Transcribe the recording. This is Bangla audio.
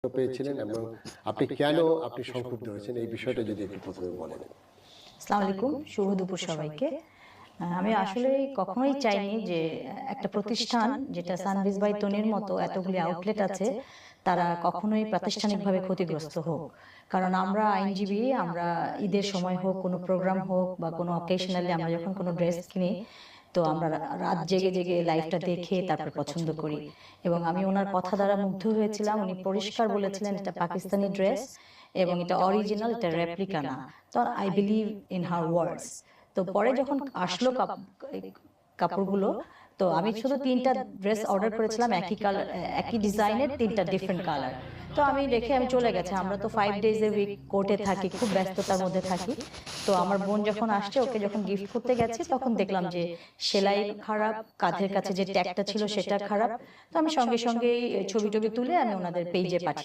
পেয়েছিলেন এবং আপনি কেন সংক্ষুব্ধ হয়েছেন এই বিষয়টা যদি একটু প্রথমে বলেন। আসসালামু আলাইকুম, শুভ দুপুর সবাইকে। আমি আসলে কখনোই চাইনি যে একটা প্রতিষ্ঠান যেটা সানবিজ বাই তনির মতো এতগুলি আউটলেট আছে তারা কখনোই প্রাতিষ্ঠানিকভাবে ক্ষতিগ্রস্ত হোক। কারণ আমরা আইনজীবী, আমরা ঈদের সময় হোক, কোনো প্রোগ্রাম হোক বা কোনো অকেশনালি আমরা যখন কোনো ড্রেস কিনি, তো আমরা রাত জেগে জেগে লাইভটা দেখে তারপর পছন্দ করি। এবং আমি ওনার কথা দ্বারা মুগ্ধ হয়েছিলাম। উনি পরিষ্কার বলেছিলেন এটা পাকিস্তানি ড্রেস এবং এটা অরিজিনাল, এটা রেপ্লিকা না। তো আই বিলিভ ইন হার ওয়ার্ডস। তো পরে যখন আসলো কাপড়গুলো, তো আমি শুধু 3টা ড্রেস অর্ডার করেছিলাম, একই কালার, একই ডিজাইনের, 3টা ডিফারেন্ট কালার। তো আমি রেখে আমি চলে গেছি। আমরা তো 5 ডেজ এ উইক কোর্টে থাকি, খুব ব্যস্ততার মধ্যে থাকি। তো আমার বোন যখন আসছে, ওকে যখন গিফট করতে গেছি, তখন দেখলাম যে সেলাই খারাপ, কাঁধের কাছে যে ট্যাগটা ছিল সেটা খারাপ। তো আমি সঙ্গে সঙ্গেই ছবি টবি তুলে আমি ওনাদের পেজে পাঠিয়ে